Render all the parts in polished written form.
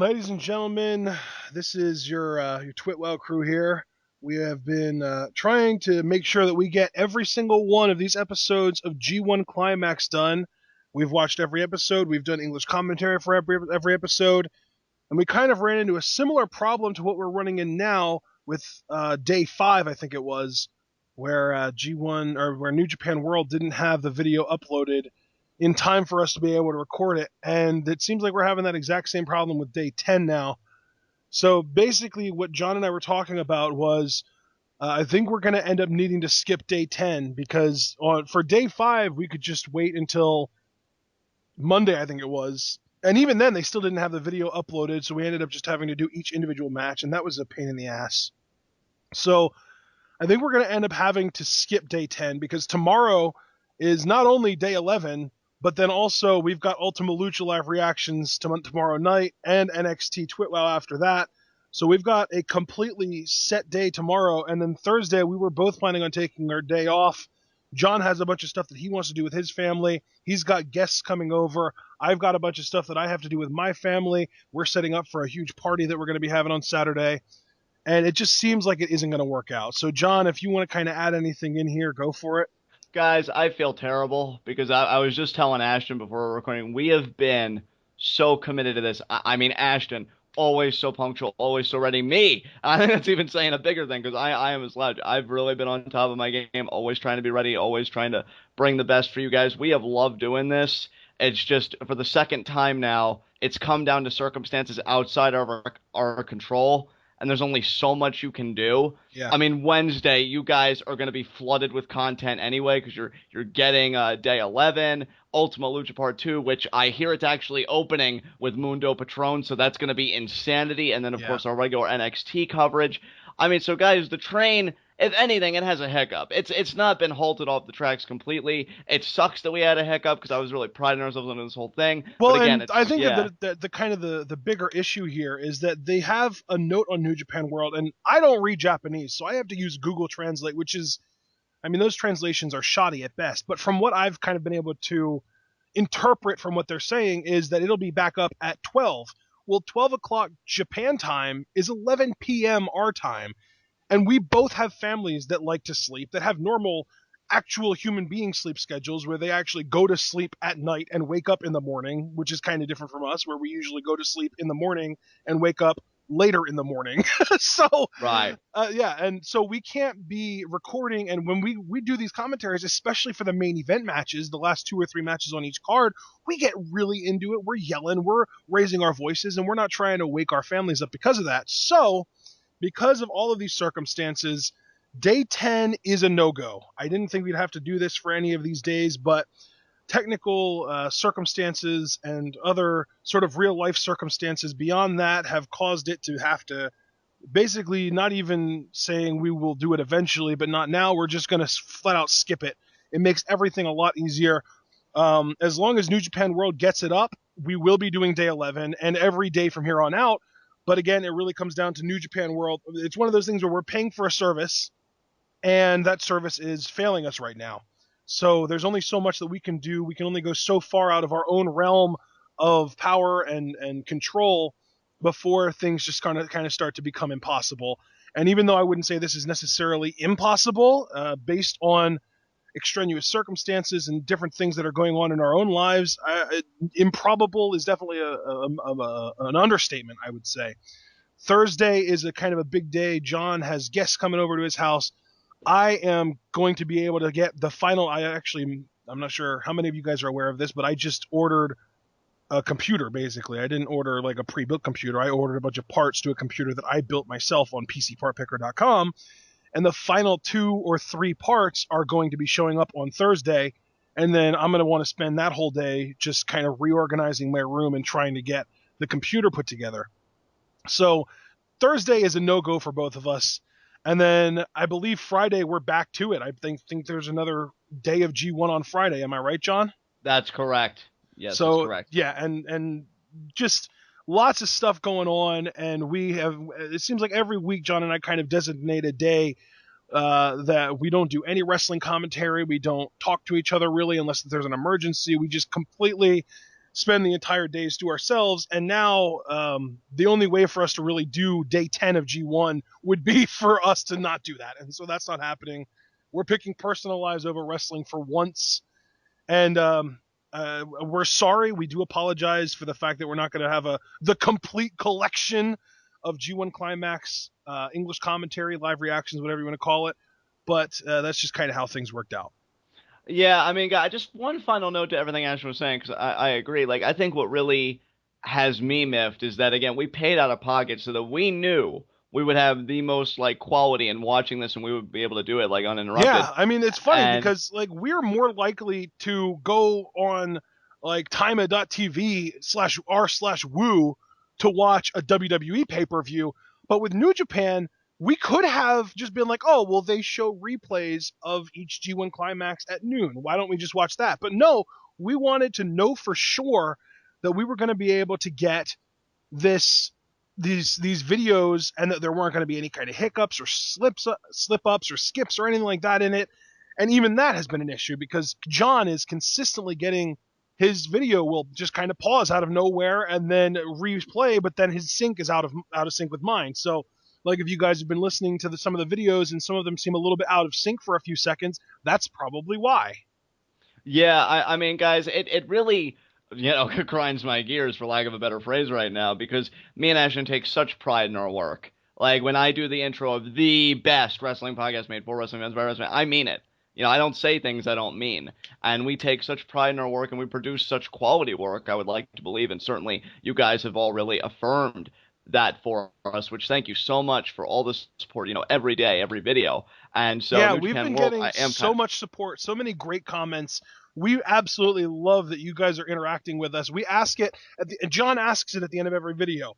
ladies and gentlemen, this is your Twitwell crew here. We have been trying to make sure that we get every single one of these episodes of G1 Climax done. We've watched every episode. We've done English commentary for every episode, and we kind of ran into a similar problem to what we're running in now with day 5, I think it was, where G1 or where New Japan World didn't have the video uploaded in time for us to be able to record it. And it seems like we're having that exact same problem with day 10 now. So basically, what John and I were talking about was I think we're going to end up needing to skip day 10 because for day 5, we could just wait until Monday, I think it was. And even then, they still didn't have the video uploaded, so we ended up just having to do each individual match, and that was a pain in the ass. So I think we're going to end up having to skip day 10 because tomorrow is not only day 11, but then also we've got Ultima Lucha Live reactions tomorrow night and NXT Twitwell after that. So we've got a completely set day tomorrow, and then Thursday we were both planning on taking our day off. John has a bunch of stuff that he wants to do with his family. He's got guests coming over. I've got a bunch of stuff that I have to do with my family. We're setting up for a huge party that we're going to be having on Saturday. And it just seems like it isn't going to work out. So, John, if you want to kind of add anything in here, go for it. Guys, I feel terrible because I was just telling Ashton before we were recording, we have been so committed to this. I mean, Ashton, always so punctual, always so ready. Me, I think that's even saying a bigger thing because I am a slouch. I've really been on top of my game, always trying to be ready, always trying to bring the best for you guys. We have loved doing this. It's just for the second time now, it's come down to circumstances outside of our control. And there's only so much you can do. Yeah. I mean, Wednesday, you guys are going to be flooded with content anyway because you're getting day 11, Ultima Lucha Part 2, which I hear it's actually opening with Mundo Patron, so that's going to be insanity. And then, of course, our regular NXT coverage. I mean, so guys, the train, if anything, it has a hiccup. It's not been halted off the tracks completely. It sucks that we had a hiccup because I was really priding ourselves on this whole thing. Well, but again, and I think that the kind of the bigger issue here is that they have a note on New Japan World, and I don't read Japanese, so I have to use Google Translate, which is, I mean, those translations are shoddy at best. But from what I've kind of been able to interpret from what they're saying is that it'll be back up at 12. Well, 12 o'clock Japan time is 11 p.m. our time. And we both have families that like to sleep, that have normal, actual human being sleep schedules where they actually go to sleep at night and wake up in the morning, which is kind of different from us, where we usually go to sleep in the morning and wake up later in the morning. So, right. Yeah, and so we can't be recording. And when we do these commentaries, especially for the main event matches, the last 2 or 3 matches on each card, we get really into it. We're yelling, we're raising our voices, and we're not trying to wake our families up because of that. So, because of all of these circumstances, day 10 is a no-go. I didn't think we'd have to do this for any of these days, but technical circumstances and other sort of real-life circumstances beyond that have caused it to have to basically not even saying we will do it eventually, but not now. We're just going to flat out skip it. It makes everything a lot easier. As long as New Japan World gets it up, we will be doing day 11 and every day from here on out. But again, it really comes down to New Japan World. It's one of those things where we're paying for a service, and that service is failing us right now. So there's only so much that we can do. We can only go so far out of our own realm of power and control before things just kind of start to become impossible. And even though I wouldn't say this is necessarily impossible, based on extraneous circumstances and different things that are going on in our own lives, improbable is definitely an understatement, I would say. Thursday is a kind of a big day. John has guests coming over to his house. I am going to be able to get the final. I'm not sure how many of you guys are aware of this, but I just ordered a computer, basically. I didn't order like a pre-built computer. I ordered a bunch of parts to a computer that I built myself on PCPartPicker.com. And the final 2 or 3 parts are going to be showing up on Thursday. And then I'm going to want to spend that whole day just kind of reorganizing my room and trying to get the computer put together. So Thursday is a no-go for both of us. And then I believe Friday we're back to it. I think there's another day of G1 on Friday. Am I right, John? That's correct. Yes, so, that's correct. Yeah, and just lots of stuff going on, and it seems like every week John and I kind of designate a day that we don't do any wrestling commentary. We don't talk to each other really unless there's an emergency. We just completely spend the entire days to ourselves. And now the only way for us to really do day 10 of G1 would be for us to not do that. And so that's not happening. We're picking personal lives over wrestling for once. And we're sorry. We do apologize for the fact that we're not going to have the complete collection of G1 Climax, English commentary, live reactions, whatever you want to call it. But that's just kind of how things worked out. Yeah, I mean, guy, just one final note to everything Ashton was saying, because I agree. Like, I think what really has me miffed is that, again, we paid out of pocket so that we knew we would have the most, like, quality in watching this and we would be able to do it, like, uninterrupted. Yeah, I mean, it's funny And because, like, we're more likely to go on, like, Time.tv/r/woo to watch a WWE pay-per-view. But with New Japan, we could have just been like, oh, well, they show replays of each G1 Climax at noon. Why don't we just watch that? But no, we wanted to know for sure that we were going to be able to get these videos and that there weren't going to be any kind of hiccups or slip-ups or skips or anything like that in it. And even that has been an issue because John is consistently getting his video will just kind of pause out of nowhere and then replay, but then his sync is out of sync with mine. So, like, if you guys have been listening to some of the videos and some of them seem a little bit out of sync for a few seconds, that's probably why. yeah, I mean, guys, it really, grinds my gears, for lack of a better phrase right now, because me and Ashton take such pride in our work. Like, when I do the intro of the best wrestling podcast made for wrestling fans by wrestling, I mean it. I don't say things I don't mean. And we take such pride in our work and we produce such quality work, I would like to believe. And certainly you guys have all really affirmed that for us, which thank you so much for all the support, every day, every video. And so yeah, New we've Japan been World, getting so much support, so many great comments. We absolutely love that you guys are interacting with us. We ask it, and John asks it at the end of every video.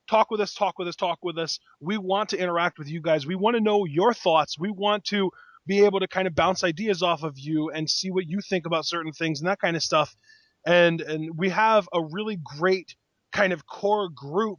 Talk with us, talk with us, talk with us. We want to interact with you guys. We want to know your thoughts. We want to be able to kind of bounce ideas off of you and see what you think about certain things and that kind of stuff. And we have a really great kind of core group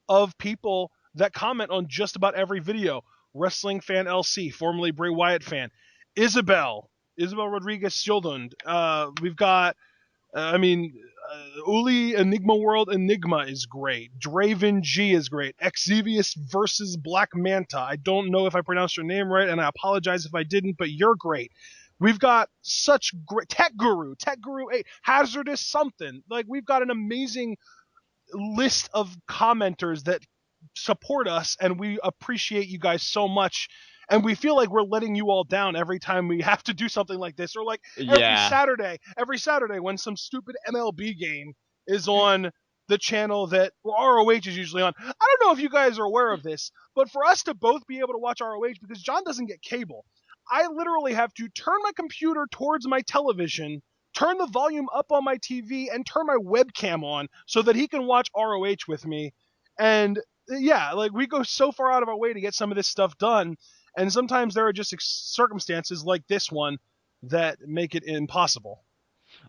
of people that comment on just about every video. Wrestling Fan LC, formerly Bray Wyatt fan. Isabel Rodriguez Sjolund. We've got, Uli Enigma World Enigma is great. Draven G is great. Exevius versus Black Manta. I don't know if I pronounced your name right, and I apologize if I didn't, but you're great. We've got such great Tech Guru 8, Hazardous something. Like, we've got an amazing list of commenters that support us, and we appreciate you guys so much. And we feel like we're letting you all down every time we have to do something like this, or like every Saturday when some stupid MLB game is on the channel that ROH is usually on. I don't know if you guys are aware of this, but for us to both be able to watch ROH, because John doesn't get cable, I literally have to turn my computer towards my television, turn the volume up on my TV, and turn my webcam on so that he can watch ROH with me. And yeah, like, we go so far out of our way to get some of this stuff done. And sometimes there are just circumstances like this one that make it impossible.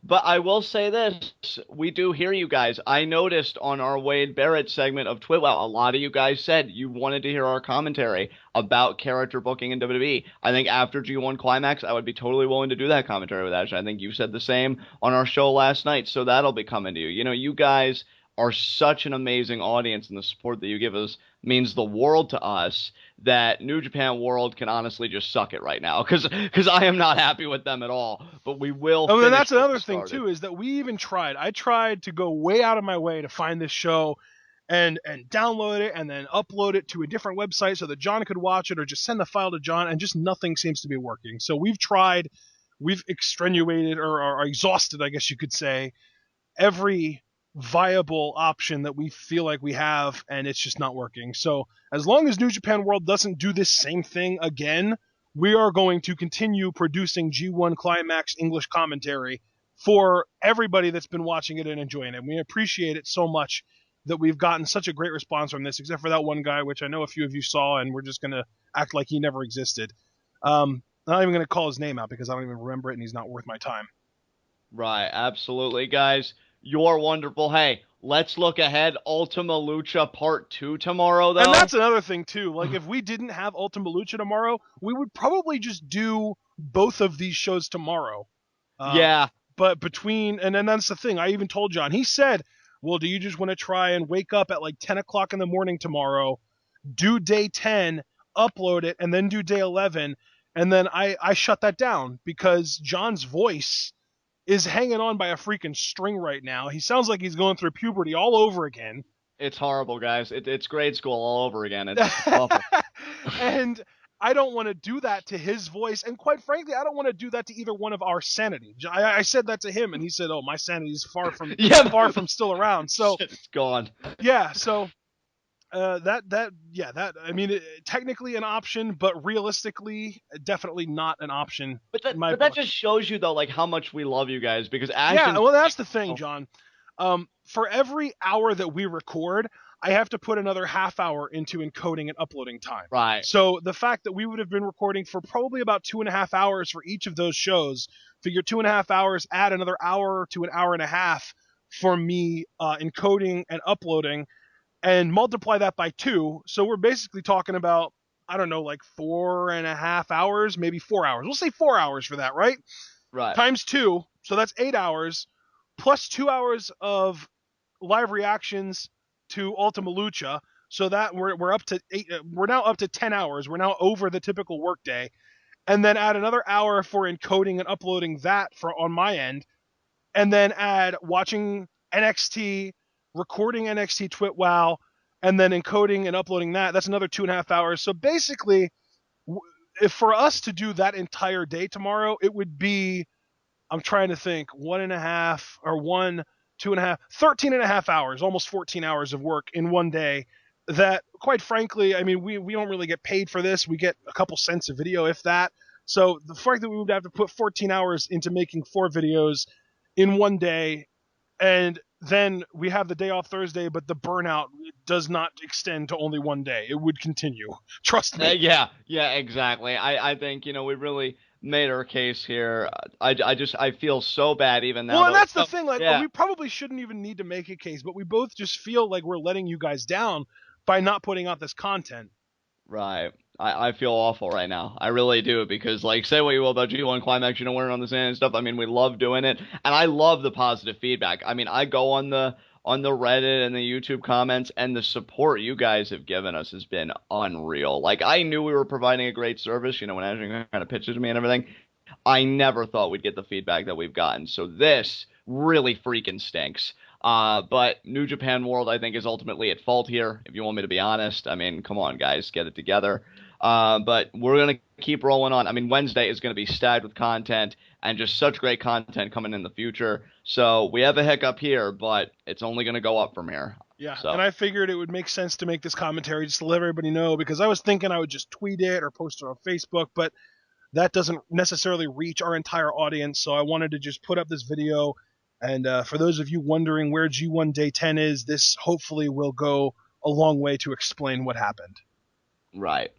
But I will say this, we do hear you guys. I noticed on our Wade Barrett segment of Twitwell, a lot of you guys said you wanted to hear our commentary about character booking in WWE. I think after G1 Climax, I would be totally willing to do that commentary with Ashley. I think you said the same on our show last night, so that'll be coming to you. You guys are such an amazing audience, and the support that you give us means the world to us, that New Japan World can honestly just suck it right now, because I am not happy with them at all. But we will. Oh, and that's another thing too, is that we even tried. I tried to go way out of my way to find this show and download it and then upload it to a different website so that John could watch it, or just send the file to John, and just nothing seems to be working. So we've tried, we've extenuated or exhausted, I guess you could say, every viable option that we feel like we have, and it's just not working. So as long as New Japan World doesn't do this same thing again, we are going to continue producing G1 Climax English commentary for everybody that's been watching it and enjoying it. We appreciate it so much that we've gotten such a great response from this, except for that one guy, which I know a few of you saw, and we're just going to act like he never existed. I'm not even going to call his name out because I don't even remember it, and he's not worth my time. Right, absolutely, guys. You're wonderful. Hey, let's look ahead. Ultima Lucha Part 2 tomorrow, though. And that's another thing, too. Like, if we didn't have Ultima Lucha tomorrow, we would probably just do both of these shows tomorrow. Yeah. But and then that's the thing. I even told John. He said, "Well, do you just want to try and wake up at like 10 o'clock in the morning tomorrow, do day 10, upload it, and then do day 11?" And then I shut that down because John's voice is hanging on by a freaking string right now. He sounds like he's going through puberty all over again. It's horrible, guys. It's grade school all over again. It's awful. And I don't want to do that to his voice. And quite frankly, I don't want to do that to either one of our sanity. I said that to him, and he said, "Oh, my sanity is far from still around." So it's gone. Yeah. So I mean, technically an option, but realistically, definitely not an option. But that just shows you though, like how much we love you guys because Ashton. Yeah. Well, that's the thing, John. For every hour that we record, I have to put another half hour into encoding and uploading time. Right. So the fact that we would have been recording for probably about 2.5 hours for each of those shows, figure 2.5 hours, add another hour to an hour and a half for me encoding and uploading, and multiply that by 2. So we're basically talking about, I don't know, like 4.5 hours, maybe 4 hours. We'll say 4 hours for that, right? Right. Times 2. So that's 8 hours plus 2 hours of live reactions to Ultima Lucha. So that we're up to 8. We're now up to 10 hours. We're now over the typical workday. And then add another hour for encoding and uploading that on my end. And then add watching NXT, recording NXT TwitWow, and then encoding and uploading that. That's another 2.5 hours. So basically, if for us to do that entire day tomorrow, it would be, I'm trying to think, 1.5 or 2.5, 13.5 hours, almost 14 hours of work in one day. That, quite frankly, I mean, we don't really get paid for this. We get a couple cents a video, if that. So the fact that we would have to put 14 hours into making 4 videos in one day, and then we have the day off Thursday, but the burnout does not extend to only one day. It would continue. Trust me. Yeah, exactly. I think, we really made our case here. I feel so bad even now. Well, and that's the thing. Like, we probably shouldn't even need to make a case, but we both just feel like we're letting you guys down by not putting out this content. Right. I feel awful right now. I really do, because, like, say what you will about G1 Climax, we're on the sand and stuff. I mean, we love doing it, and I love the positive feedback. I mean, I go on the Reddit and the YouTube comments, and the support you guys have given us has been unreal. Like, I knew we were providing a great service, when Ashton kind of pitched it to me and everything. I never thought we'd get the feedback that we've gotten. So this really freaking stinks. But New Japan World, I think, is ultimately at fault here, if you want me to be honest. I mean, come on, guys, get it together. But we're going to keep rolling on. I mean, Wednesday is going to be stacked with content, and just such great content coming in the future. So we have a hiccup here, but it's only going to go up from here. Yeah, and I figured it would make sense to make this commentary just to let everybody know, because I was thinking I would just tweet it or post it on Facebook, but that doesn't necessarily reach our entire audience, so I wanted to just put up this video. And for those of you wondering where G1 Day 10 is, this hopefully will go a long way to explain what happened. Right.